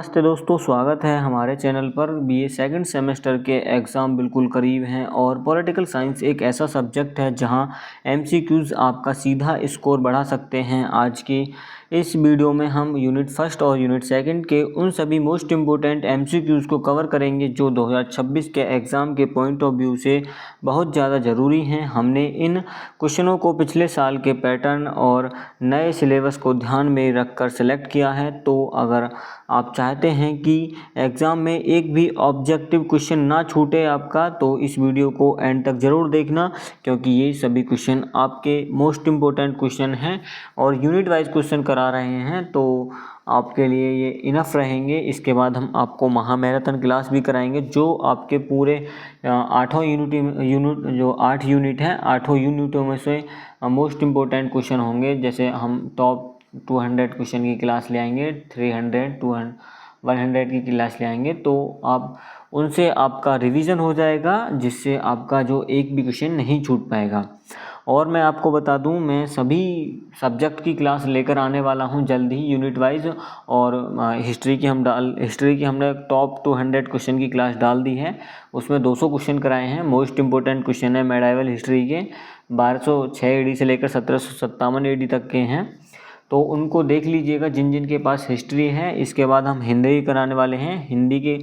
नमस्ते दोस्तों, स्वागत है हमारे चैनल पर। बीए सेकंड सेमेस्टर के एग्ज़ाम बिल्कुल करीब हैं और पॉलिटिकल साइंस एक ऐसा सब्जेक्ट है जहां एमसीक्यूज़ आपका सीधा स्कोर बढ़ा सकते हैं। आज की इस वीडियो में हम यूनिट फर्स्ट और यूनिट सेकंड के उन सभी मोस्ट इम्पोर्टेंट एमसीक्यूज़ को कवर करेंगे जो 2026 के एग्ज़ाम के पॉइंट ऑफ व्यू से बहुत ज़्यादा ज़रूरी हैं। हमने इन क्वेश्चनों को पिछले साल के पैटर्न और नए सिलेबस को ध्यान में रखकर सेलेक्ट किया है। तो अगर आप चाहते हैं कि एग्ज़ाम में एक भी ऑब्जेक्टिव क्वेश्चन ना छूटे आपका, तो इस वीडियो को एंड तक ज़रूर देखना, क्योंकि ये सभी क्वेश्चन आपके मोस्ट इम्पोर्टेंट क्वेश्चन हैं और यूनिट वाइज क्वेश्चन करा रहे हैं, तो आपके लिए ये इनफ रहेंगे। इसके बाद हम आपको महामैराथन क्लास भी कराएंगे जो आपके पूरे आठों यूनिट जो 8 यूनिट हैं, 8 यूनिटों में से मोस्ट इम्पोर्टेंट क्वेश्चन होंगे। जैसे हम टॉप 200 क्वेश्चन की क्लास ले आएंगे, 300, 200, 100 की क्लास ले आएंगे, तो आप उनसे आपका रिवीजन हो जाएगा, जिससे आपका जो एक भी क्वेश्चन नहीं छूट पाएगा। और मैं आपको बता दूं, मैं सभी सब्जेक्ट की क्लास लेकर आने वाला हूं जल्द ही यूनिट वाइज। और हिस्ट्री की हमने टॉप 200 क्वेश्चन की क्लास डाल दी है। उसमें 200 क्वेश्चन कराए हैं। मोस्ट इम्पोर्टेंट क्वेश्चन है मेडाइवल हिस्ट्री के, 1206 एडी से लेकर 1757 एडी तक के हैं, तो उनको देख लीजिएगा जिन जिन के पास हिस्ट्री है। इसके बाद हम हिंदी कराने वाले हैं, हिंदी के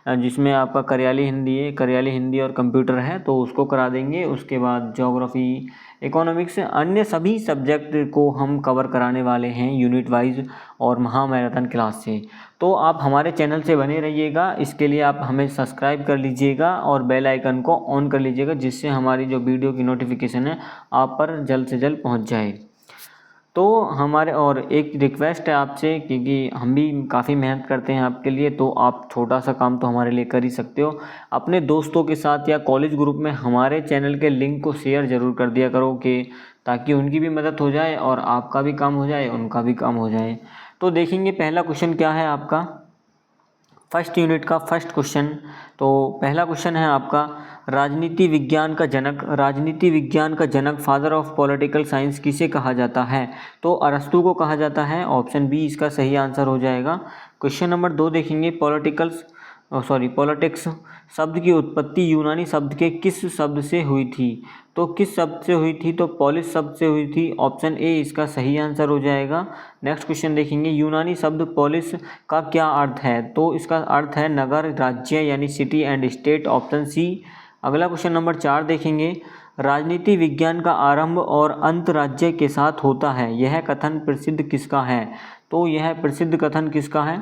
जिसमें आपका करियाली हिंदी और कंप्यूटर है, तो उसको करा देंगे। उसके बाद ज्योग्राफी, इकोनॉमिक्स, अन्य सभी सब्जेक्ट को हम कवर कराने वाले हैं यूनिट वाइज और महामैराथन क्लास से। तो आप हमारे चैनल से बने रहिएगा। इसके लिए आप हमें सब्सक्राइब कर लीजिएगा और बेल आइकन को ऑन कर लीजिएगा, जिससे हमारी जो वीडियो की नोटिफिकेशन है आप पर जल्द से जल्द पहुँच जाए। तो हमारे और एक रिक्वेस्ट है आपसे, क्योंकि हम भी काफ़ी मेहनत करते हैं आपके लिए, तो आप छोटा सा काम तो हमारे लिए कर ही सकते हो। अपने दोस्तों के साथ या कॉलेज ग्रुप में हमारे चैनल के लिंक को शेयर ज़रूर कर दिया करो, कि ताकि उनकी भी मदद हो जाए और आपका भी काम हो जाए, उनका भी काम हो जाए। तो देखेंगे पहला क्वेश्चन क्या है आपका, फर्स्ट यूनिट का फर्स्ट क्वेश्चन। तो पहला क्वेश्चन है आपका, राजनीति विज्ञान का जनक फादर ऑफ पॉलिटिकल साइंस किसे कहा जाता है? तो अरस्तू को कहा जाता है। ऑप्शन बी इसका सही आंसर हो जाएगा। क्वेश्चन नंबर 2 देखेंगे, पॉलिटिक्स शब्द की उत्पत्ति यूनानी शब्द के किस शब्द से हुई थी? तो किस शब्द से हुई थी? तो पॉलिस शब्द से हुई थी। ऑप्शन ए इसका सही आंसर हो जाएगा। नेक्स्ट क्वेश्चन देखेंगे, यूनानी शब्द पॉलिस का क्या अर्थ है? तो इसका अर्थ है नगर, राज्य, यानी city and state. Option C. अगला क्वेश्चन नंबर 4 देखेंगे, राजनीति विज्ञान का आरंभ और अंत राज्य के साथ होता है, यह कथन प्रसिद्ध किसका है? तो यह प्रसिद्ध कथन किसका है?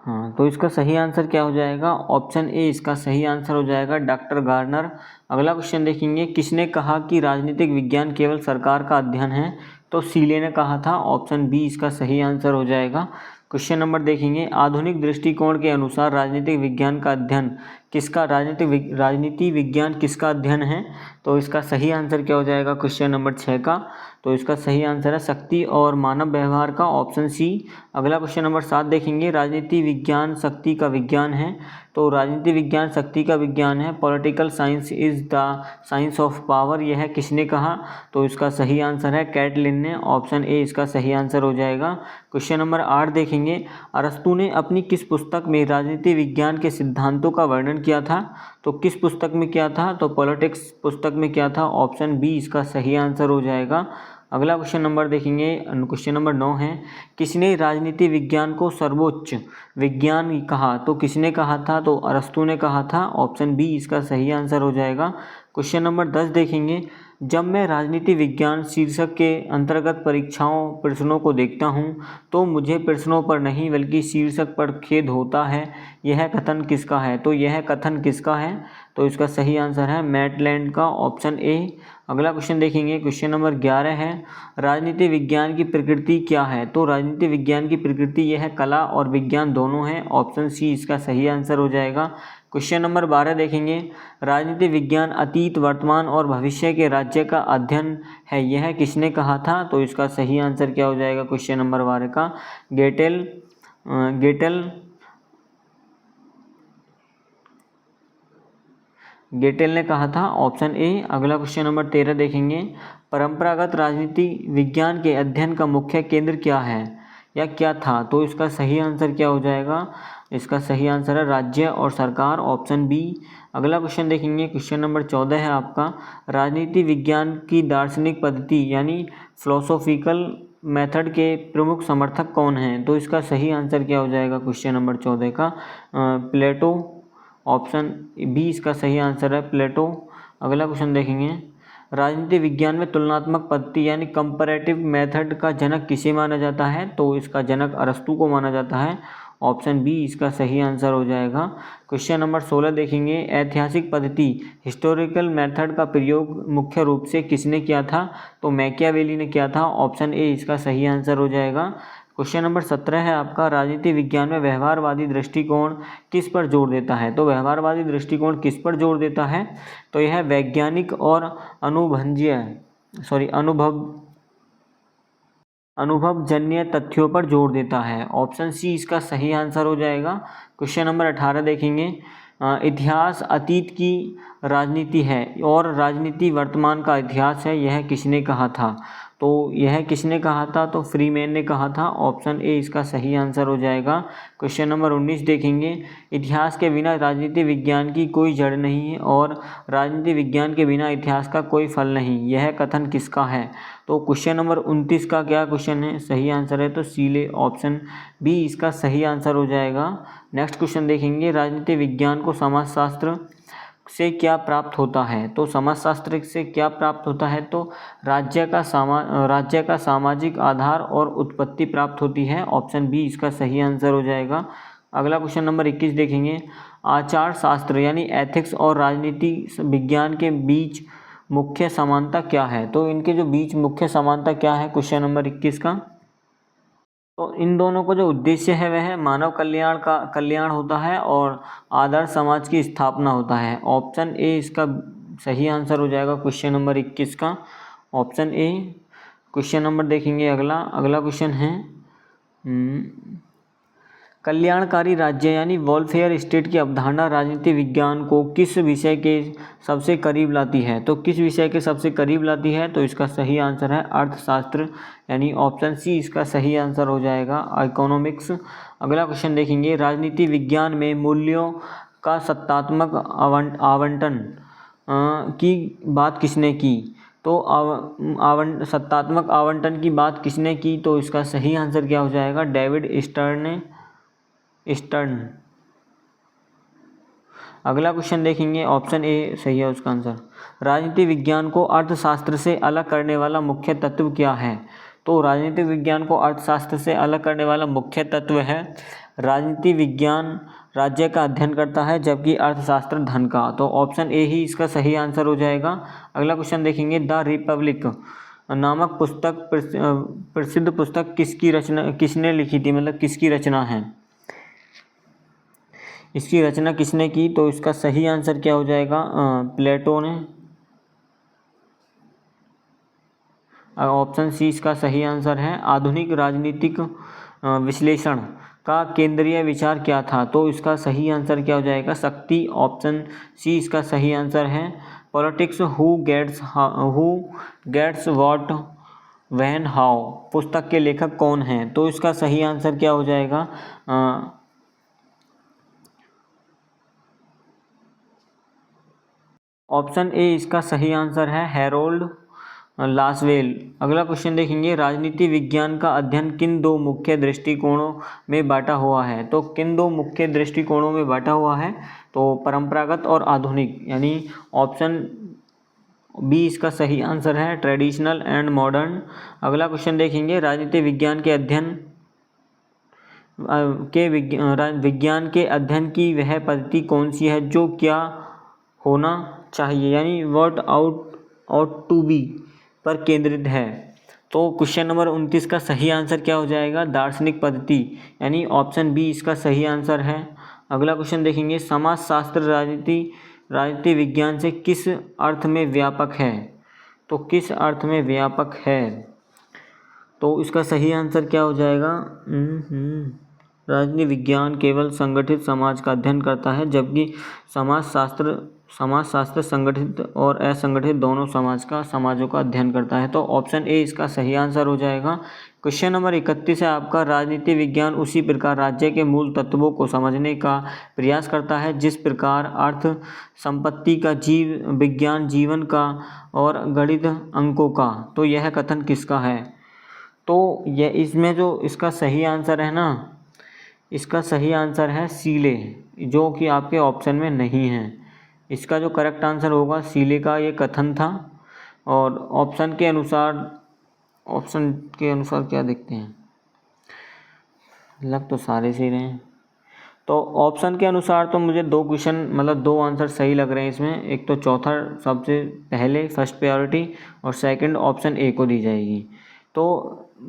हाँ, तो इसका सही आंसर क्या हो जाएगा? ऑप्शन ए इसका सही आंसर हो जाएगा, डॉक्टर गार्नर। अगला क्वेश्चन देखेंगे, किसने कहा कि राजनीतिक विज्ञान केवल सरकार का अध्ययन है? तो सीले ने कहा था। ऑप्शन बी इसका सही आंसर हो जाएगा। क्वेश्चन नंबर देखेंगे, आधुनिक दृष्टिकोण के अनुसार राजनीतिक विज्ञान का अध्ययन राजनीति विज्ञान किसका अध्ययन है? तो इसका सही आंसर क्या हो जाएगा क्वेश्चन नंबर 6 का? तो इसका सही आंसर है शक्ति और मानव व्यवहार का। Option C. अगला क्वेश्चन नंबर 7 देखेंगे, राजनीति विज्ञान शक्ति का विज्ञान है? तो राजनीति विज्ञान शक्ति का विज्ञान है। Political science is the science of power, यह किसने कहा? तो इसका सही आंसर है कैटलिन ने। ऑप्शन ए इसका सही आंसर हो जाएगा। क्वेश्चन नंबर 8 देखेंगे, अरस्तू ने अपनी किस पुस्तक में राजनीति विज्ञान के सिद्धांतों का वर्णन किया था? तो किस पुस्तक में किया था? तो पॉलिटिक्स पुस्तक में किया था। ऑप्शन बी इसका सही आंसर हो जाएगा। अगला क्वेश्चन नंबर देखेंगे, क्वेश्चन नंबर 9 है, किसने राजनीति विज्ञान को सर्वोच्च विज्ञान कहा? तो किसने कहा था? तो अरस्तू ने कहा था। ऑप्शन बी इसका सही आंसर हो जाएगा। क्वेश्चन नंबर 10 देखेंगे, जब मैं राजनीति विज्ञान शीर्षक के अंतर्गत प्रश्नों को देखता हूँ, तो मुझे प्रश्नों पर नहीं बल्कि शीर्षक पर खेद होता है, यह कथन किसका है? तो यह कथन किसका है? तो इसका सही आंसर है मैटलैंड का। Option A. अगला क्वेश्चन देखेंगे, क्वेश्चन नंबर 11 है, राजनीति विज्ञान की प्रकृति क्या है? तो राजनीति विज्ञान की प्रकृति यह कला और विज्ञान दोनों है। ऑप्शन सी इसका सही आंसर हो जाएगा। क्वेश्चन नंबर 12 देखेंगे, राजनीति विज्ञान अतीत, वर्तमान और भविष्य के राज्य का अध्ययन है, यह किसने कहा था? तो इसका सही आंसर क्या हो जाएगा क्वेश्चन नंबर 12 का? गेटेल ने कहा था। Option A. अगला क्वेश्चन नंबर 13 देखेंगे, परंपरागत राजनीति विज्ञान के अध्ययन का मुख्य केंद्र क्या है? या क्या था? तो इसका सही आंसर क्या हो जाएगा? इसका सही आंसर है राज्य और सरकार, ऑप्शन बी। अगला क्वेश्चन देखेंगे, क्वेश्चन नंबर 14 है आपका, राजनीति विज्ञान की दार्शनिक पद्धति यानी फिलोसॉफिकल मेथड के प्रमुख समर्थक कौन हैं? तो इसका सही आंसर क्या हो जाएगा क्वेश्चन नंबर 14 का? प्लेटो, ऑप्शन बी इसका सही आंसर है, प्लेटो। अगला क्वेश्चन देखेंगे, राजनीति विज्ञान में तुलनात्मक पद्धति यानी कंपैरेटिव मेथड का जनक किसे माना जाता है? तो इसका जनक अरस्तू को माना जाता है, ऑप्शन बी इसका सही आंसर हो जाएगा। क्वेश्चन नंबर 16 देखेंगे, ऐतिहासिक पद्धति हिस्टोरिकल मेथड का प्रयोग मुख्य रूप से किसने किया था? तो मैकियावेली ने किया था, ऑप्शन ए इसका सही आंसर हो जाएगा। क्वेश्चन नंबर 17 है आपका, राजनीति विज्ञान में व्यवहारवादी दृष्टिकोण किस पर जोर देता है? तो व्यवहारवादी दृष्टिकोण किस पर जोर देता है? तो यह वैज्ञानिक और अनुभवजन्य तथ्यों पर जोर देता है, ऑप्शन सी इसका सही आंसर हो जाएगा। क्वेश्चन नंबर 18 देखेंगे, इतिहास अतीत की राजनीति है और राजनीति वर्तमान का इतिहास है, यह किसने कहा था? तो यह किसने कहा था? तो फ्रीमैन ने कहा था, ऑप्शन ए इसका सही आंसर हो जाएगा। क्वेश्चन नंबर 19 देखेंगे, इतिहास के बिना राजनीति विज्ञान की कोई जड़ नहीं है और राजनीति विज्ञान के बिना इतिहास का कोई फल नहीं, यह कथन किसका है? तो क्वेश्चन नंबर 29 का क्या क्वेश्चन है? सही आंसर है तो सीले, ऑप्शन बी इसका सही आंसर हो जाएगा। नेक्स्ट क्वेश्चन देखेंगे, राजनीति विज्ञान को समाजशास्त्र से क्या प्राप्त होता है? तो समाजशास्त्र से क्या प्राप्त होता है? तो राज्य का सामाजिक आधार और उत्पत्ति प्राप्त होती है, ऑप्शन बी इसका सही आंसर हो जाएगा। अगला क्वेश्चन नंबर 21 देखेंगे, आचार शास्त्र यानी एथिक्स और राजनीति विज्ञान के बीच मुख्य समानता क्या है? तो इनके जो बीच मुख्य समानता क्या है क्वेश्चन नंबर 21 का? तो इन दोनों का जो उद्देश्य है वह मानव कल्याण होता है और आदर्श समाज की स्थापना होता है, ऑप्शन ए इसका सही आंसर हो जाएगा क्वेश्चन नंबर 21 का, ऑप्शन ए। क्वेश्चन नंबर देखेंगे अगला क्वेश्चन है, कल्याणकारी राज्य यानी वेलफेयर स्टेट की अवधारणा राजनीति विज्ञान को किस विषय के सबसे करीब लाती है? तो किस विषय के सबसे करीब लाती है? तो इसका सही आंसर है अर्थशास्त्र, यानी ऑप्शन सी इसका सही आंसर हो जाएगा, इकोनॉमिक्स। अगला क्वेश्चन देखेंगे, राजनीति विज्ञान में मूल्यों का सत्तात्मक आवंटन की बात किसने की? तो सत्तात्मक आवंटन की बात किसने की? तो इसका सही आंसर क्या हो जाएगा? David stern. अगला क्वेश्चन देखेंगे, ऑप्शन ए सही है उसका आंसर। राजनीति विज्ञान को अर्थशास्त्र से अलग करने वाला मुख्य तत्व क्या है? तो राजनीति विज्ञान को अर्थशास्त्र से अलग करने वाला मुख्य तत्व है, राजनीति विज्ञान राज्य का अध्ययन करता है जबकि अर्थशास्त्र धन का, तो ऑप्शन ए ही इसका सही आंसर हो जाएगा। अगला क्वेश्चन देखेंगे, द रिपब्लिक नामक प्रसिद्ध पुस्तक किसने लिखी थी, मतलब किसकी रचना है? इसकी रचना किसने की? तो इसका सही आंसर क्या हो जाएगा? प्लेटो ने, ऑप्शन सी इसका सही आंसर है। आधुनिक राजनीतिक विश्लेषण का केंद्रीय विचार क्या था? तो इसका सही आंसर क्या हो जाएगा? शक्ति, ऑप्शन सी इसका सही आंसर है। Politics who gets what when how पुस्तक के लेखक कौन हैं? तो इसका सही आंसर क्या हो जाएगा? ऑप्शन ए इसका सही आंसर है, हैरोल्ड लासवेल। अगला क्वेश्चन देखेंगे, राजनीति विज्ञान का अध्ययन किन दो मुख्य दृष्टिकोणों में बांटा हुआ है? तो किन दो मुख्य दृष्टिकोणों में बांटा हुआ है? तो परंपरागत और आधुनिक, यानी ऑप्शन बी इसका सही आंसर है, ट्रेडिशनल एंड मॉडर्न। अगला क्वेश्चन देखेंगे, राजनीति विज्ञान के विज्ञान के अध्ययन की वह पद्धति कौन सी है जो क्या होना चाहिए, यानी व्हाट आउट टू बी पर केंद्रित है? तो क्वेश्चन नंबर 29 का सही आंसर क्या हो जाएगा? दार्शनिक पद्धति, यानी ऑप्शन बी इसका सही आंसर है। अगला क्वेश्चन देखेंगे, समाजशास्त्र राजनीति विज्ञान से किस अर्थ में व्यापक है? तो किस अर्थ में व्यापक है? तो इसका सही आंसर क्या हो जाएगा? राजनीति विज्ञान केवल संगठित समाज का अध्ययन करता है जबकि समाजशास्त्र समाजशास्त्र संगठित और असंगठित दोनों समाजों का अध्ययन करता है। तो ऑप्शन ए इसका सही आंसर हो जाएगा। क्वेश्चन नंबर 31 है आपका, राजनीति विज्ञान उसी प्रकार राज्य के मूल तत्वों को समझने का प्रयास करता है जिस प्रकार अर्थ, संपत्ति का, जीव विज्ञान जीवन का और गणित अंकों का। तो यह कथन किसका है? तो यह इसमें जो इसका सही आंसर है ना, इसका सही आंसर है सीले, जो कि आपके ऑप्शन में नहीं है। इसका जो करेक्ट आंसर होगा सीले का ये कथन था। और ऑप्शन के अनुसार क्या देखते हैं, लग तो सारे सही रहे हैं। तो ऑप्शन के अनुसार तो मुझे दो क्वेश्चन मतलब दो आंसर सही लग रहे हैं इसमें। एक तो चौथा सबसे पहले फर्स्ट प्रायोरिटी और सेकंड ऑप्शन ए को दी जाएगी। तो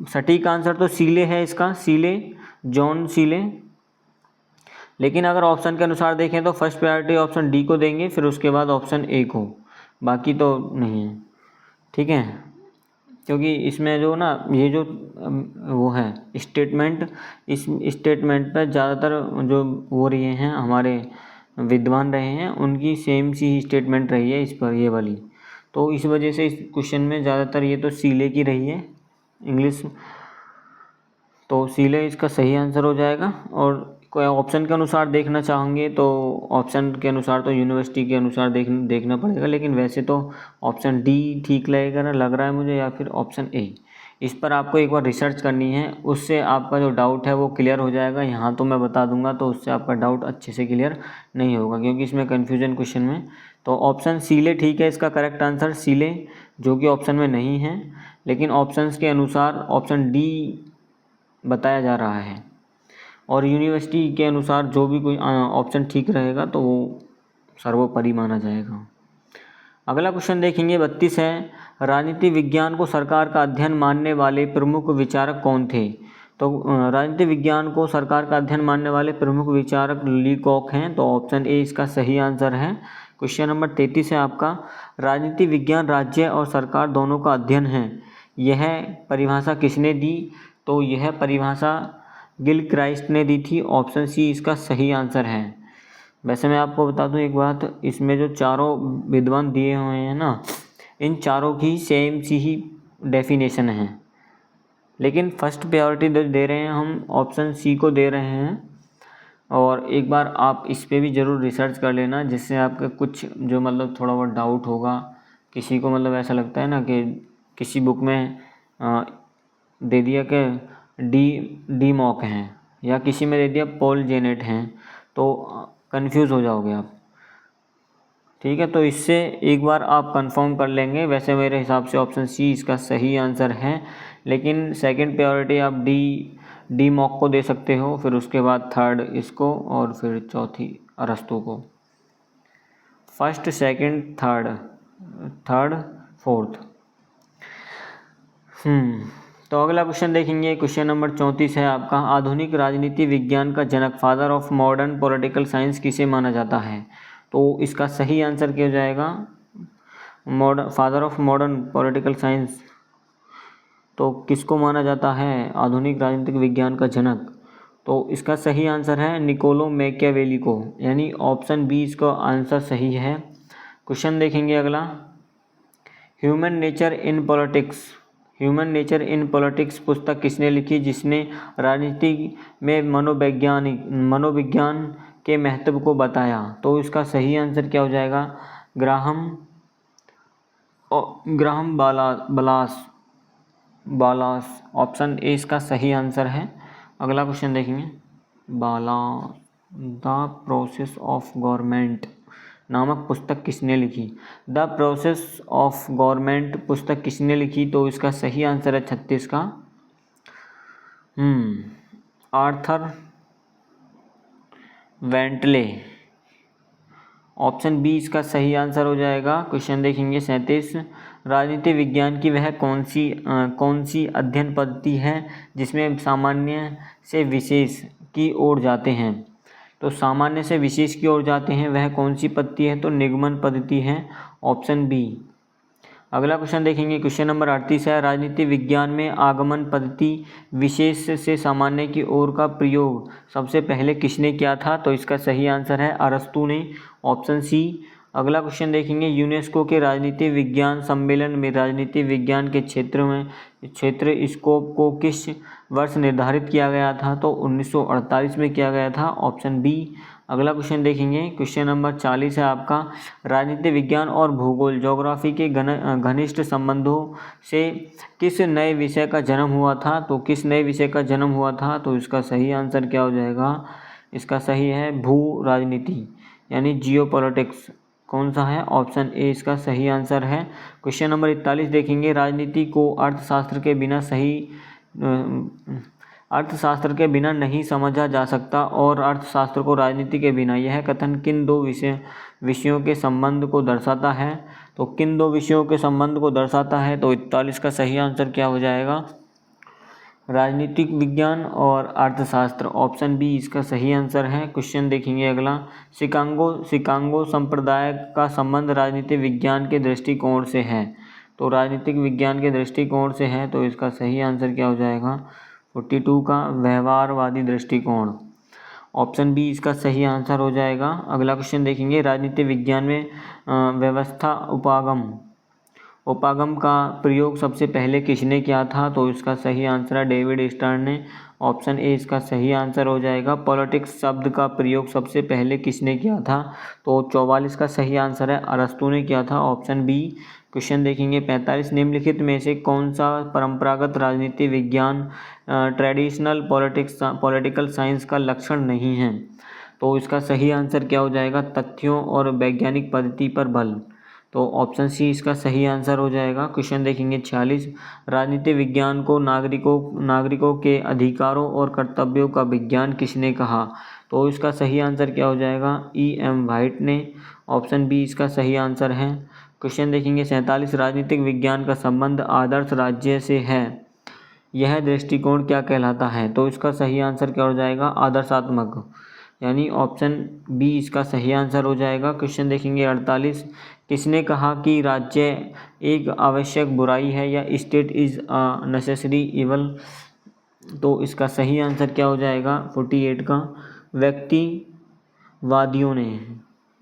सटीक आंसर तो सीले है इसका, सीले, जॉन सीले। लेकिन अगर ऑप्शन के अनुसार देखें तो फर्स्ट प्रायोरिटी ऑप्शन डी को देंगे, फिर उसके बाद ऑप्शन ए को, बाकी तो नहीं है। ठीक है, क्योंकि इसमें जो ना ये जो वो है स्टेटमेंट, इस स्टेटमेंट पर ज़्यादातर जो वो रहे हैं हमारे विद्वान रहे हैं, उनकी सेम सी ही स्टेटमेंट रही है इस पर, ये वाली। तो इस वजह से इस क्वेश्चन में ज़्यादातर ये तो सीले की रही है इंग्लिश। तो सीले इसका सही आंसर हो जाएगा। और कोई ऑप्शन के अनुसार देखना चाहोगे तो ऑप्शन के अनुसार तो यूनिवर्सिटी के अनुसार देखना पड़ेगा, लेकिन वैसे तो ऑप्शन डी ठीक लगेगा ना, लग रहा है मुझे, या फिर ऑप्शन ए। इस पर आपको एक बार रिसर्च करनी है, उससे आपका जो डाउट है वो क्लियर हो जाएगा। यहाँ तो मैं बता दूंगा तो उससे आपका डाउट अच्छे से क्लियर नहीं होगा, क्योंकि इसमें कन्फ्यूजन क्वेश्चन में। तो ऑप्शन सीले ठीक है इसका करेक्ट आंसर, सीले, जो कि ऑप्शन में नहीं है, लेकिन ऑप्शंस के अनुसार ऑप्शन डी बताया जा रहा है। और यूनिवर्सिटी के अनुसार जो भी कोई ऑप्शन ठीक रहेगा तो वो सर्वोपरि माना जाएगा। अगला क्वेश्चन देखेंगे 32 है, राजनीति विज्ञान को सरकार का अध्ययन मानने वाले प्रमुख विचारक कौन थे? तो राजनीति विज्ञान को सरकार का अध्ययन मानने वाले प्रमुख विचारक लीकॉक हैं। तो ऑप्शन ए इसका सही आंसर है। क्वेश्चन नंबर 33 है आपका, राजनीति विज्ञान राज्य और सरकार दोनों का अध्ययन है, यह परिभाषा किसने दी? तो यह परिभाषा गिलक्राइस्ट ने दी थी। ऑप्शन सी इसका सही आंसर है। वैसे मैं आपको बता दूं एक बात, इसमें जो चारों विद्वान दिए हुए हैं ना, इन चारों की सेम सी ही डेफिनेशन है, लेकिन फर्स्ट प्रायोरिटी दे रहे हैं हम, ऑप्शन सी को दे रहे हैं। और एक बार आप इस पे भी ज़रूर रिसर्च कर लेना, जिससे आपका कुछ जो मतलब थोड़ा बहुत डाउट होगा, किसी को मतलब ऐसा लगता है ना कि किसी बुक में दे दिया कि डी मॉक हैं, या किसी में दे दिया पॉल जेनेट हैं, तो कंफ्यूज हो जाओगे आप। ठीक है, तो इससे एक बार आप कंफर्म कर लेंगे। वैसे मेरे हिसाब से ऑप्शन सी इसका सही आंसर है, लेकिन सेकंड प्रायोरिटी आप डी मॉक को दे सकते हो, फिर उसके बाद थर्ड इसको, और फिर चौथी अरस्तु को। First, second, third, fourth. तो अगला क्वेश्चन देखेंगे, क्वेश्चन नंबर 34 है आपका, आधुनिक राजनीति विज्ञान का जनक, father of modern political science किसे माना जाता है? तो इसका सही आंसर क्या हो जाएगा? Father of modern political science तो किसको माना जाता है आधुनिक राजनीतिक विज्ञान का जनक? तो इसका सही आंसर है निकोलो मैकियावेली को, यानी ऑप्शन बी इसका आंसर सही है। क्वेश्चन देखेंगे अगला, ह्यूमन नेचर इन पॉलिटिक्स पुस्तक किसने लिखी, जिसने राजनीति में मनोविज्ञान के महत्व को बताया? तो इसका सही आंसर क्या हो जाएगा? ग्राहम बालास, ऑप्शन ए इसका सही आंसर है। अगला क्वेश्चन देखेंगे, द प्रोसेस ऑफ गवर्नमेंट नामक पुस्तक किसने लिखी? द प्रोसेस ऑफ गवर्नमेंट पुस्तक किसने लिखी? तो इसका सही आंसर है 36 का आर्थर वेंटले, ऑप्शन बी इसका सही आंसर हो जाएगा। क्वेश्चन देखेंगे 37, राजनीति विज्ञान की वह कौन सी अध्ययन पद्धति है जिसमें सामान्य से विशेष की ओर जाते हैं? तो सामान्य से विशेष की ओर जाते हैं, वह कौन सी पद्धति है? तो निगमन पद्धति है, ऑप्शन बी। अगला क्वेश्चन देखेंगे, क्वेश्चन नंबर 38 है, राजनीति विज्ञान में आगमन पद्धति विशेष से सामान्य की ओर का प्रयोग सबसे पहले किसने किया था? तो इसका सही आंसर है अरस्तु ने, ऑप्शन सी अगला क्वेश्चन देखेंगे, यूनेस्को के राजनीति विज्ञान सम्मेलन में राजनीति विज्ञान के क्षेत्र स्कोप को किस वर्ष निर्धारित किया गया था? तो 1948 में किया गया था, ऑप्शन बी। अगला क्वेश्चन देखेंगे, क्वेश्चन नंबर 40 है आपका, राजनीति विज्ञान और भूगोल ज्योग्राफी के घनिष्ठ संबंधों से किस नए विषय का जन्म हुआ था? तो किस नए विषय का जन्म हुआ था? तो इसका सही आंसर क्या हो जाएगा? इसका सही है भू राजनीति यानी जियोपॉलिटिक्स। कौन सा है? ऑप्शन ए इसका सही आंसर है। क्वेश्चन नंबर 41 देखेंगे, राजनीति को अर्थशास्त्र के बिना नहीं समझा जा सकता और अर्थशास्त्र को राजनीति के बिना, यह कथन किन दो विषयों के संबंध को दर्शाता है? तो किन दो विषयों के संबंध को दर्शाता है? तो 41 का सही आंसर क्या हो जाएगा? राजनीतिक विज्ञान और अर्थशास्त्र, ऑप्शन बी इसका सही आंसर है। क्वेश्चन देखेंगे अगला, शिकागो संप्रदाय का संबंध राजनीतिक विज्ञान के दृष्टिकोण से है? तो राजनीतिक विज्ञान के दृष्टिकोण से है, तो इसका सही आंसर क्या हो जाएगा? 42 का व्यवहारवादी दृष्टिकोण, ऑप्शन बी इसका सही आंसर हो जाएगा। अगला क्वेश्चन देखेंगे, राजनीतिक विज्ञान में व्यवस्था उपागम का प्रयोग सबसे पहले किसने किया था? तो इसका सही आंसर है डेविड स्टर्न ने, ऑप्शन ए इसका सही आंसर हो जाएगा। पॉलिटिक्स शब्द का प्रयोग सबसे पहले किसने किया था? तो 44 का सही आंसर है अरस्तू ने किया था, ऑप्शन बी। क्वेश्चन देखेंगे 45, निम्नलिखित में से कौन सा परंपरागत राजनीति विज्ञान ट्रेडिशनल पॉलिटिकल साइंस का लक्षण नहीं है? तो इसका सही आंसर क्या हो जाएगा? तथ्यों और वैज्ञानिक पद्धति पर बल, तो ऑप्शन सी इसका सही आंसर हो जाएगा। क्वेश्चन देखेंगे 46, राजनीति विज्ञान को नागरिकों के अधिकारों और कर्तव्यों का विज्ञान किसने कहा? तो इसका सही आंसर क्या हो जाएगा? E.M. व्हाइट ने, ऑप्शन बी इसका सही आंसर है। क्वेश्चन देखेंगे 47, राजनीतिक विज्ञान का संबंध आदर्श राज्य से है, यह दृष्टिकोण क्या कहलाता है? तो इसका सही आंसर क्या हो जाएगा? आदर्शात्मक, यानी ऑप्शन बी इसका सही आंसर हो जाएगा। क्वेश्चन देखेंगे 48, किसने कहा कि राज्य एक आवश्यक बुराई है या state is a necessary evil? तो इसका सही आंसर क्या हो जाएगा? 48 का व्यक्तिवादियों ने,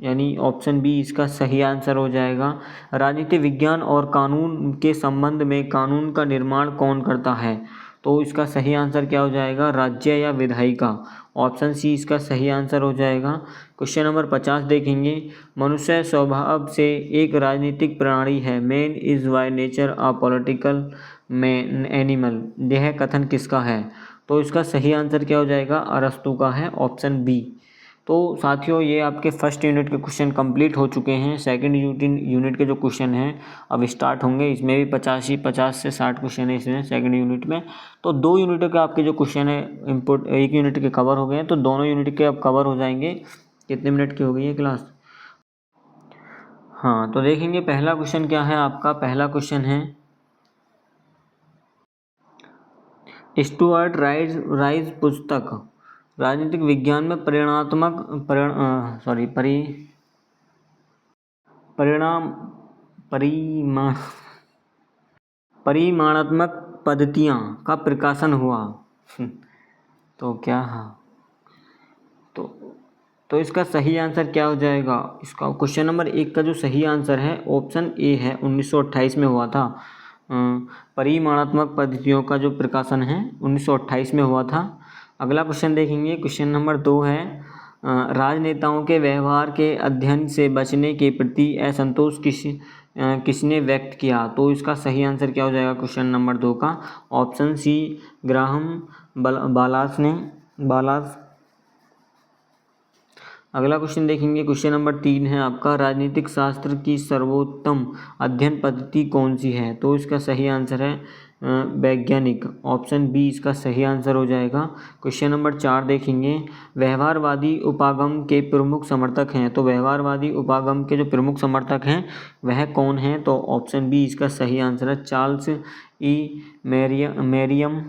यानी ऑप्शन बी इसका सही आंसर हो जाएगा। राजनीति विज्ञान और कानून के संबंध में कानून का निर्माण कौन करता है? तो इसका सही आंसर क्या हो जाएगा? राज्य या विधायिका, ऑप्शन सी इसका सही आंसर हो जाएगा। क्वेश्चन नंबर 50 देखेंगे, मनुष्य स्वभाव से एक राजनीतिक प्राणी है, man is by nature a political animal, यह कथन किसका है? तो इसका सही आंसर क्या हो जाएगा? अरस्तू का है, ऑप्शन बी। तो साथियों, ये आपके फर्स्ट यूनिट के क्वेश्चन कंप्लीट हो चुके हैं। सेकंड यूनिट के जो क्वेश्चन हैं अब स्टार्ट होंगे, इसमें भी 50 से 60 क्वेश्चन है इसमें सेकंड यूनिट में। तो 2 यूनिटों के आपके जो क्वेश्चन है इम्पोर्ट 1 यूनिट के कवर हो गए हैं, तो दोनों यूनिट के अब कवर हो जाएंगे। कितने मिनट की हो गई है क्लास? हाँ, तो देखेंगे पहला क्वेश्चन क्या है आपका। पहला क्वेश्चन है, स्टुअर्ट राइज पुस्तक राजनीतिक विज्ञान में परिमाणात्मक पद्धतियाँ का प्रकाशन हुआ। तो क्या तो इसका सही आंसर क्या हो जाएगा? इसका क्वेश्चन नंबर 1 का जो सही आंसर है ऑप्शन ए है, 1928 में हुआ था। परिमाणात्मक पद्धतियों का जो प्रकाशन है 1928 में हुआ था। अगला क्वेश्चन देखेंगे, क्वेश्चन नंबर 2 है, राजनेताओं के व्यवहार के अध्ययन से बचने के प्रति असंतोष किसने व्यक्त किया? तो इसका सही आंसर क्या हो जाएगा क्वेश्चन नंबर 2 का? ऑप्शन सी ग्राहम बालास। अगला क्वेश्चन देखेंगे, क्वेश्चन नंबर 3 है आपका, राजनीतिक शास्त्र की सर्वोत्तम अध्ययन पद्धति कौन सी है? तो इसका सही आंसर है वैज्ञानिक, ऑप्शन बी इसका सही आंसर हो जाएगा। क्वेश्चन नंबर 4 देखेंगे, व्यवहारवादी उपागम के प्रमुख समर्थक हैं। तो व्यवहारवादी उपागम के जो प्रमुख समर्थक हैं वह कौन है? तो ऑप्शन बी इसका सही आंसर है चार्ल्स ई मेरियम।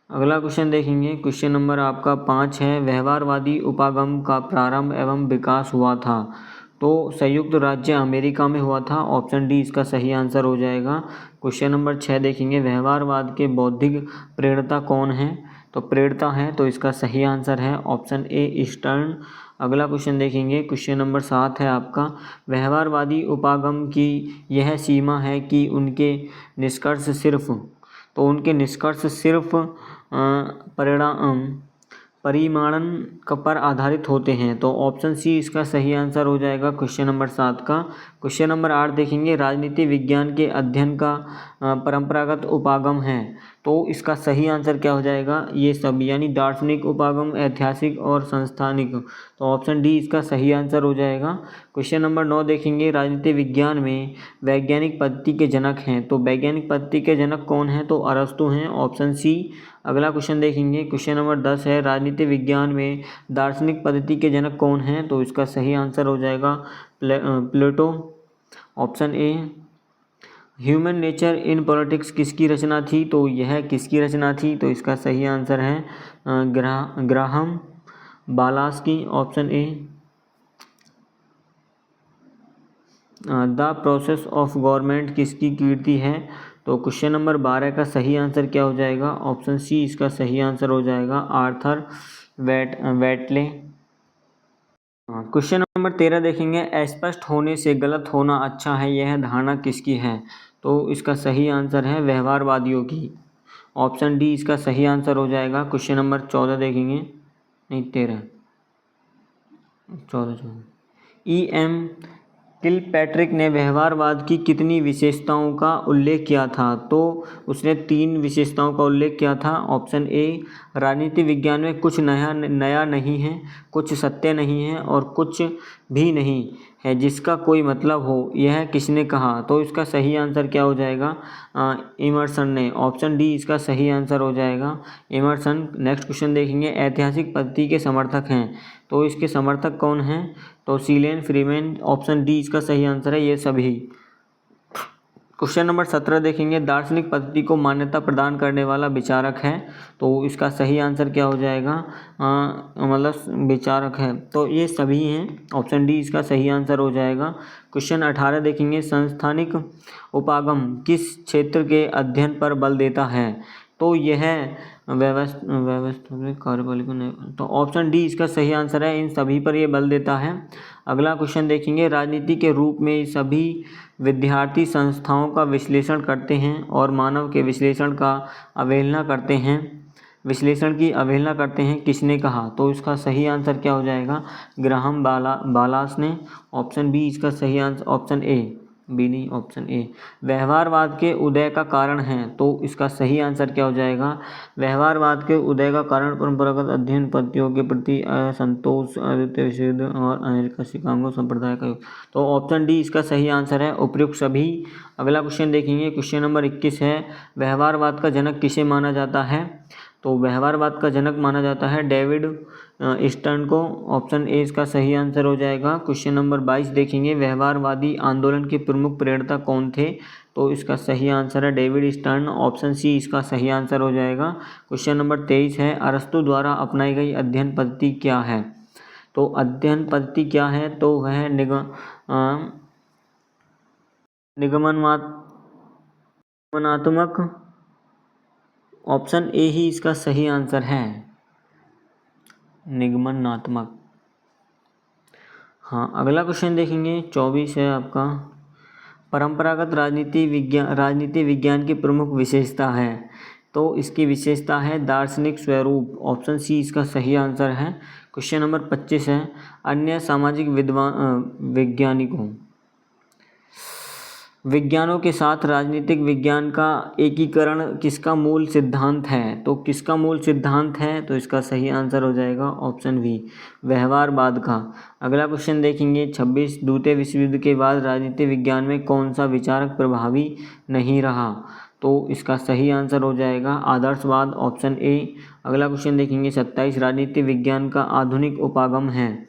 अगला क्वेश्चन देखेंगे, क्वेश्चन नंबर आपका 5 है, व्यवहारवादी उपागम का प्रारंभ एवं विकास हुआ था। तो संयुक्त राज्य अमेरिका में हुआ था, ऑप्शन डी इसका सही आंसर हो जाएगा। क्वेश्चन नंबर 6 देखेंगे, व्यवहारवाद के बौद्धिक प्रणेता कौन है? तो प्रेरणा है, तो इसका सही आंसर है ऑप्शन ए ईस्टर्न। अगला क्वेश्चन देखेंगे, क्वेश्चन नंबर 7 है आपका, व्यवहारवादी उपागम की यह सीमा है कि उनके निष्कर्ष सिर्फ परिमाणन पर आधारित होते हैं। तो ऑप्शन सी इसका सही आंसर हो जाएगा क्वेश्चन नंबर 7 का। क्वेश्चन नंबर 8 देखेंगे, राजनीति विज्ञान के अध्ययन का परंपरागत उपागम है। तो इसका सही आंसर क्या हो जाएगा, ये सब यानी दार्शनिक उपागम, ऐतिहासिक और संस्थानिक। तो ऑप्शन डी इसका सही आंसर हो जाएगा। क्वेश्चन नंबर 9 देखेंगे, राजनीति विज्ञान में वैज्ञानिक पद्धति के जनक हैं। तो वैज्ञानिक पद्धति के जनक कौन हैं, तो अरस्तु हैं, ऑप्शन सी। अगला क्वेश्चन देखेंगे, क्वेश्चन नंबर 10 है, राजनीति विज्ञान में दार्शनिक पद्धति के जनक कौन हैं। तो इसका सही आंसर हो जाएगा Plato, option A. Human nature in politics किसकी रचना थी, तो यह किसकी रचना थी, तो इसका सही आंसर है ग्राहम बालास की, option A. The process of government किसकी कीर्ति है। तो क्वेश्चन नंबर 12 का सही आंसर क्या हो जाएगा, ऑप्शन सी इसका सही आंसर हो जाएगा आर्थर वेटले। क्वेश्चन नंबर 13 देखेंगे, अस्पष्ट होने से गलत होना अच्छा है, यह धारणा किसकी है। तो इसका सही आंसर है व्यवहारवादियों की, ऑप्शन डी इसका सही आंसर हो जाएगा। क्वेश्चन नंबर 14 देखेंगे, नहीं 14 ई.एम. किलपैट्रिक ने व्यवहारवाद की कितनी विशेषताओं का उल्लेख किया था। तो उसने 3 विशेषताओं का उल्लेख किया था। ऑप्शन ए, राजनीति विज्ञान में कुछ नया नहीं है, कुछ सत्य नहीं है और कुछ भी नहीं है जिसका कोई मतलब हो, यह किसने कहा। तो इसका सही आंसर क्या हो जाएगा, इमर्सन ने, ऑप्शन डी इसका सही आंसर हो जाएगा इमर्सन। नेक्स्ट क्वेश्चन देखेंगे, ऐतिहासिक पद्धति के समर्थक हैं। तो इसके समर्थक कौन हैं, तो सीलेन, फ्रीमैन, ऑप्शन डी इसका सही आंसर है ये सभी। क्वेश्चन नंबर 17 देखेंगे, दार्शनिक पद्धति को मान्यता प्रदान करने वाला विचारक है। तो इसका सही आंसर क्या हो जाएगा, मतलब विचारक है, तो ये सभी हैं, ऑप्शन डी इसका सही आंसर हो जाएगा। क्वेश्चन 18 देखेंगे, संस्थानिक उपागम किस क्षेत्र के अध्ययन पर बल देता है। तो यह व्यवस्था कार्यपालिका नहीं, तो ऑप्शन डी इसका सही आंसर है, इन सभी पर ये बल देता है। अगला क्वेश्चन देखेंगे, राजनीति के रूप में सभी विद्यार्थी संस्थाओं का विश्लेषण करते हैं और मानव के विश्लेषण की अवहेलना करते हैं, किसने कहा। तो इसका सही आंसर क्या हो जाएगा, ग्राहम बालास ने, ऑप्शन बी इसका सही आंसर, ऑप्शन ए, बी नहीं, ऑप्शन ए। व्यवहारवाद के उदय का कारण है। तो इसका सही आंसर क्या हो जाएगा, व्यवहारवाद के उदय का कारण परंपरागत अध्ययन पद्धतियों के प्रति असंतोष, अद्वितीय विशेषज्ञ और अमेरिका शिकागो संप्रदाय का। तो ऑप्शन डी इसका सही आंसर है उपयुक्त सभी। अगला क्वेश्चन देखेंगे, क्वेश्चन नंबर 21 है, व्यवहारवाद का जनक किसे माना जाता है। तो व्यवहारवाद का जनक माना जाता है डेविड ईस्टर्न को, ऑप्शन ए इसका सही आंसर हो जाएगा। क्वेश्चन नंबर 22 देखेंगे, व्यवहारवादी आंदोलन के प्रमुख प्रेरणाता कौन थे। तो इसका सही आंसर है डेविड ईस्टर्न, ऑप्शन सी इसका सही आंसर हो जाएगा। क्वेश्चन नंबर 23 है, अरस्तु द्वारा अपनाई गई अध्ययन पद्धति क्या है। तो अध्ययन पद्धति क्या है, तो वह निगमनात्मक, ऑप्शन ए ही इसका सही आंसर है, निगमनात्मक। हाँ, अगला क्वेश्चन देखेंगे 24 है आपका, परंपरागत राजनीति विज्ञान की प्रमुख विशेषता है। तो इसकी विशेषता है दार्शनिक स्वरूप, ऑप्शन सी इसका सही आंसर है। क्वेश्चन नंबर 25 है, अन्य सामाजिक विज्ञानों के साथ राजनीतिक विज्ञान का एकीकरण किसका मूल सिद्धांत है। तो किसका मूल सिद्धांत है, तो इसका सही आंसर हो जाएगा ऑप्शन बी, व्यवहारवाद का। अगला क्वेश्चन देखेंगे 26, द्वितीय विश्व युद्ध के बाद राजनीति विज्ञान में कौन सा विचारक प्रभावी नहीं रहा। तो इसका सही आंसर हो जाएगा आदर्शवाद, ऑप्शन ए। अगला क्वेश्चन देखेंगे 27, राजनीति विज्ञान का आधुनिक उपागम है।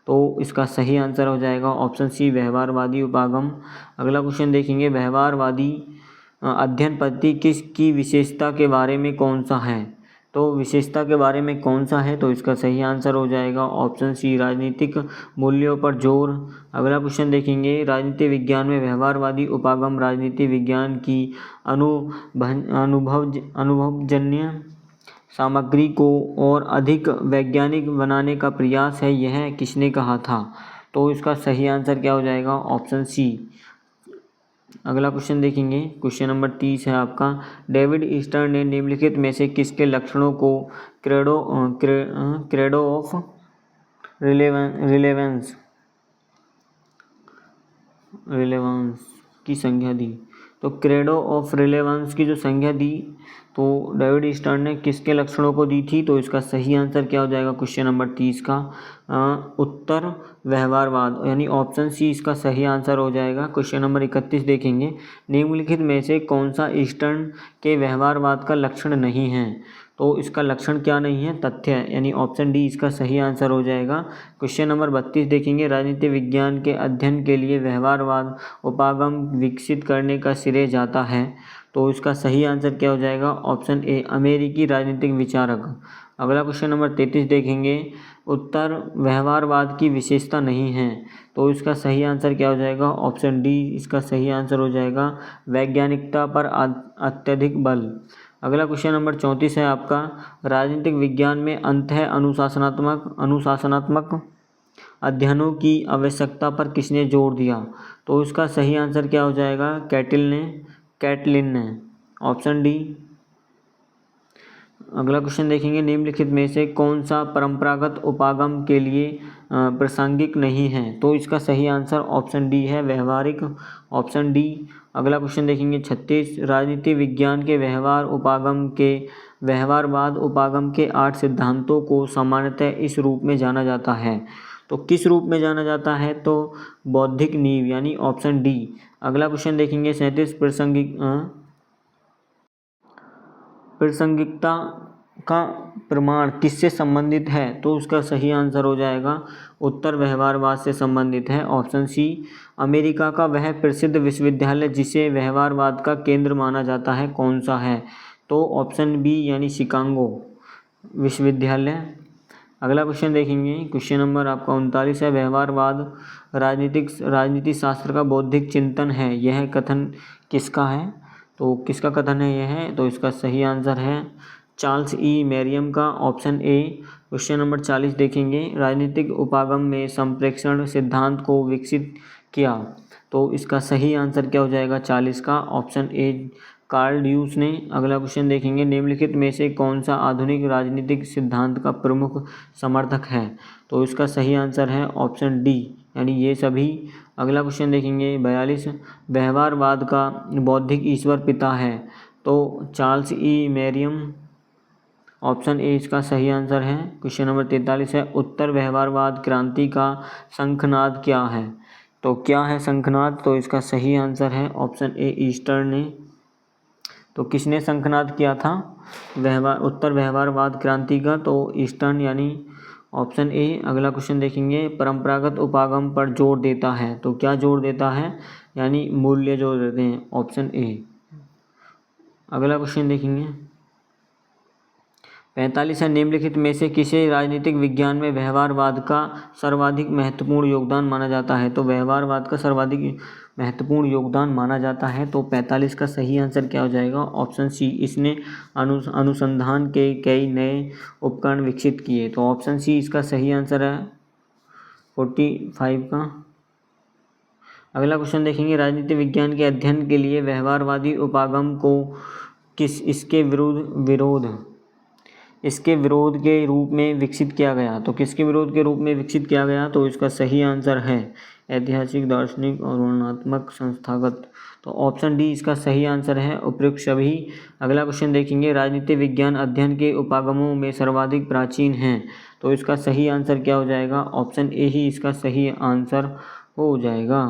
तो इसका सही आंसर हो जाएगा ऑप्शन सी, व्यवहारवादी उपागम। अगला क्वेश्चन देखेंगे, व्यवहारवादी अध्ययन पद्धति किसकी विशेषता के बारे में कौन सा है। तो विशेषता के बारे में कौन सा है, तो इसका सही आंसर हो जाएगा ऑप्शन सी, राजनीतिक मूल्यों पर जोर। अगला क्वेश्चन देखेंगे, राजनीति विज्ञान में व्यवहारवादी उपागम राजनीति विज्ञान की अनुभवजन्य सामग्री को और अधिक वैज्ञानिक बनाने का प्रयास है, यह किसने कहा था? तो इसका सही आंसर क्या हो जाएगा? Option C. अगला क्वेश्चन देखेंगे, क्वेश्चन नंबर 30 है आपका। डेविड ईस्टर्न ने निम्नलिखित में से किसके लक्षणों को क्रेडो ऑफ रिलेवेंस की संज्ञा दी? तो क्रेडो ऑफ रिलेवेंस की जो संज्ञा दी तो डेविड ईस्टर्न ने किसके लक्षणों को दी थी? तो इसका सही आंसर क्या हो जाएगा क्वेश्चन नंबर 30 का? उत्तर व्यवहारवाद, यानी ऑप्शन सी इसका सही आंसर हो जाएगा। क्वेश्चन नंबर 31 देखेंगे, निम्नलिखित में से कौन सा ईस्टर्न के व्यवहारवाद का लक्षण नहीं है? तो इसका लक्षण क्या नहीं है? तथ्य, यानी ऑप्शन डी इसका सही आंसर हो जाएगा। क्वेश्चन नंबर 32 देखेंगे, राजनीति विज्ञान के अध्ययन के लिए व्यवहारवाद उपागम विकसित करने का श्रेय जाता है? तो इसका सही आंसर क्या हो जाएगा? ऑप्शन ए, अमेरिकी राजनीतिक विचारक। अगला क्वेश्चन नंबर 33 देखेंगे, उत्तर व्यवहारवाद की विशेषता नहीं है, तो इसका सही आंसर क्या हो जाएगा? ऑप्शन डी इसका सही आंसर हो जाएगा, वैज्ञानिकता पर अत्यधिक बल। अगला क्वेश्चन नंबर 34 है आपका, राजनीतिक विज्ञान में अंतः अनुशासनात्मक अध्ययनों की आवश्यकता पर किसने जोर दिया? तो इसका सही आंसर क्या हो जाएगा? कैटलिन ने। Option D. अगला क्वेश्चन देखेंगे, निम्नलिखित में से कौन सा परंपरागत उपागम के लिए प्रासंगिक नहीं है? तो इसका सही आंसर ऑप्शन डी है, व्यवहारिक। Option D. अगला क्वेश्चन देखेंगे 36, राजनीति विज्ञान के व्यवहारवाद उपागम के 8 सिद्धांतों को सामान्यतः इस रूप में जाना जाता है। तो किस रूप में जाना जाता है? तो बौद्धिक नींव, यानी ऑप्शन डी। अगला क्वेश्चन देखेंगे 37, प्रासंगिकता का प्रमाण किससे संबंधित है? तो उसका सही आंसर हो जाएगा, उत्तर व्यवहारवाद से संबंधित है। ऑप्शन सी, अमेरिका का वह प्रसिद्ध विश्वविद्यालय जिसे व्यवहारवाद का केंद्र माना जाता है कौन सा है? तो ऑप्शन बी, यानी शिकागो विश्वविद्यालय। अगला क्वेश्चन देखेंगे, क्वेश्चन नंबर आपका 39 है, व्यवहारवाद राजनीति शास्त्र का बौद्धिक चिंतन है, यह कथन किसका है? तो किसका कथन है यह? तो इसका सही आंसर है चार्ल्स ई मेरियम का। Option A. क्वेश्चन नंबर 40 देखेंगे, राजनीतिक उपागम में संप्रेषण सिद्धांत को विकसित किया? तो इसका सही आंसर क्या हो जाएगा 40 का? ऑप्शन ए, कार्ल ड्यूस ने। अगला क्वेश्चन देखेंगे, निम्नलिखित में से कौन सा आधुनिक राजनीतिक सिद्धांत का प्रमुख समर्थक है? तो इसका सही आंसर है ऑप्शन डी, यानी ये सभी। अगला क्वेश्चन देखेंगे 42, व्यवहारवाद का बौद्धिक ईश्वर पिता है? तो चार्ल्स ई मेरियम। ऑप्शन ए इसका सही आंसर है। क्वेश्चन नंबर 43 है, उत्तर व्यवहारवाद क्रांति का शंखनाद क्या है? तो क्या है शंखनाद? तो इसका सही आंसर है ऑप्शन ए, ईस्टर्न ने। तो किसने शंखनाद किया था उत्तर व्यवहारवाद क्रांति का? तो ईस्टर्न, यानी ऑप्शन ए। अगला क्वेश्चन देखेंगे, परंपरागत उपागम पर जोर देता है? तो क्या जोर देता है? यानी मूल्य जोर देते हैं। Option A. अगला क्वेश्चन देखेंगे 45 है, निम्नलिखित में से किसे राजनीतिक विज्ञान में व्यवहारवाद का सर्वाधिक महत्वपूर्ण योगदान माना जाता है? तो व्यवहारवाद का सर्वाधिक महत्वपूर्ण योगदान माना जाता है, तो 45 का सही आंसर क्या हो जाएगा? ऑप्शन सी, इसने अनुसंधान के कई नए उपकरण विकसित किए। तो ऑप्शन सी इसका सही आंसर है 45 का। अगला क्वेश्चन देखेंगे, राजनीति विज्ञान के अध्ययन के लिए व्यवहारवादी उपागम को इसके विरोध के रूप में विकसित किया गया? तो किसके विरोध के रूप में विकसित किया गया? तो इसका सही आंसर है ऐतिहासिक, दार्शनिक और वर्णनात्मक, संस्थागत। तो ऑप्शन डी इसका सही आंसर है, उपयुक्त सभी। अगला क्वेश्चन देखेंगे, राजनीति विज्ञान अध्ययन के उपागमों में सर्वाधिक प्राचीन हैं? तो इसका सही आंसर क्या हो जाएगा? ऑप्शन ए ही इसका सही आंसर हो जाएगा।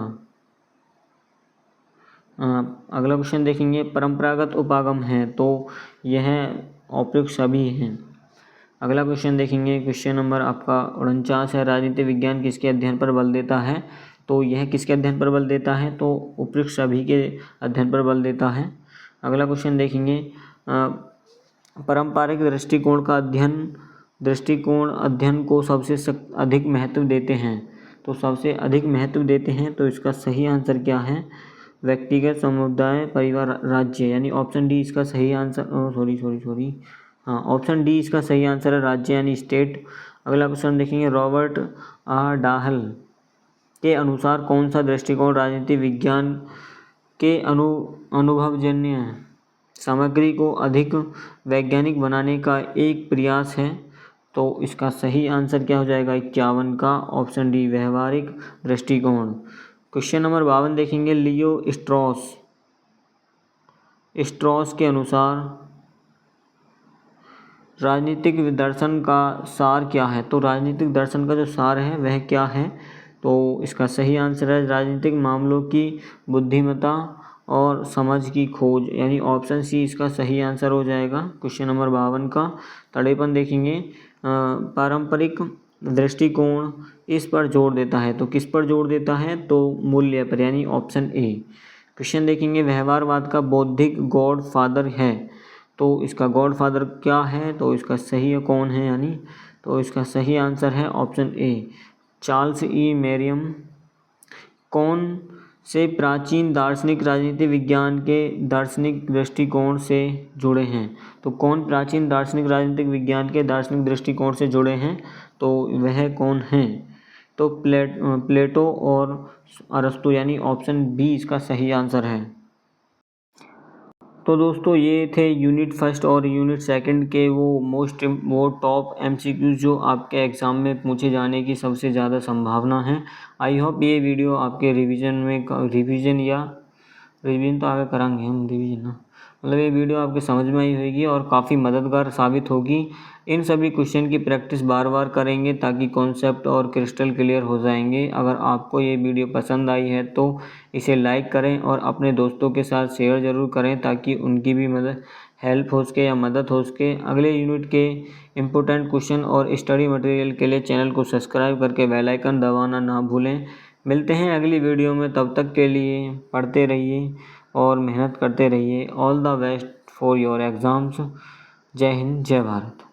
अगला क्वेश्चन देखेंगे, परंपरागत उपागम है? तो यह उपयुक्त सभी हैं। अगला क्वेश्चन देखेंगे, क्वेश्चन नंबर आपका 49 है, राजनीति विज्ञान किसके अध्ययन पर बल देता है? तो यह किसके अध्ययन पर बल देता है? तो उपयुक्त सभी के अध्ययन पर बल देता है। अगला क्वेश्चन देखेंगे, पारंपरिक दृष्टिकोण अध्ययन को सबसे अधिक महत्व देते हैं? तो सबसे अधिक महत्व देते हैं, तो इसका सही आंसर क्या है? व्यक्तिगत, समुदाय, परिवार, राज्य, यानी ऑप्शन डी इसका सही आंसर। हाँ, ऑप्शन डी इसका सही आंसर है, राज्य यानी स्टेट। अगला क्वेश्चन देखेंगे, रॉबर्ट आर डाहल के अनुसार कौन सा दृष्टिकोण राजनीति विज्ञान के अनुभवजन्य सामग्री को अधिक वैज्ञानिक बनाने का एक प्रयास है? तो इसका सही आंसर क्या हो जाएगा 51 का, ऑप्शन डी व्यवहारिक दृष्टिकोण। क्वेश्चन नंबर 52 देखेंगे, लियो स्ट्रॉस के अनुसार राजनीतिक दर्शन का सार क्या है? तो राजनीतिक दर्शन का जो सार है वह क्या है? तो इसका सही आंसर है राजनीतिक मामलों की बुद्धिमत्ता और समझ की खोज, यानी ऑप्शन सी इसका सही आंसर हो जाएगा क्वेश्चन नंबर 52 का। 53 देखेंगे, पारंपरिक दृष्टिकोण इस पर जोर देता है, तो किस पर जोर देता है? तो मूल्य पर, यानी ऑप्शन ए। क्वेश्चन देखेंगे, व्यवहारवाद का बौद्धिक गॉड फादर है, तो इसका गॉड फादर क्या है? तो इसका सही कौन है, यानी तो इसका सही आंसर है ऑप्शन ए चार्ल्स ई मेरियम। कौन से प्राचीन दार्शनिक राजनीति विज्ञान के दार्शनिक दृष्टिकोण से जुड़े हैं? तो कौन प्राचीन दार्शनिक राजनीतिक विज्ञान के दार्शनिक दृष्टिकोण से जुड़े हैं? तो वह कौन हैं? तो प्लेटो और अरस्तु, यानी ऑप्शन बी इसका सही आंसर है। तो दोस्तों ये थे यूनिट फर्स्ट और यूनिट सेकंड के वो टॉप MCQ जो आपके एग्ज़ाम में पूछे जाने की सबसे ज़्यादा संभावना है। आई होप ये वीडियो आपके रिवीजन तो आगे कराएंगे हम, रिवीजन ना, मतलब ये वीडियो आपके समझ में आई होगी और काफ़ी मददगार साबित होगी। इन सभी क्वेश्चन की प्रैक्टिस बार बार करेंगे ताकि कॉन्सेप्ट और क्रिस्टल क्लियर हो जाएंगे। अगर आपको ये वीडियो पसंद आई है तो इसे लाइक करें और अपने दोस्तों के साथ शेयर ज़रूर करें ताकि उनकी भी हेल्प हो सके या मदद हो सके। अगले यूनिट के इम्पोर्टेंट क्वेश्चन और स्टडी मटेरियल के लिए चैनल को सब्सक्राइब करके बेल आइकन दबाना ना भूलें। मिलते हैं अगली वीडियो में, तब तक के लिए पढ़ते रहिए और मेहनत करते रहिए। All the best for your exams. जय हिंद, जय भारत।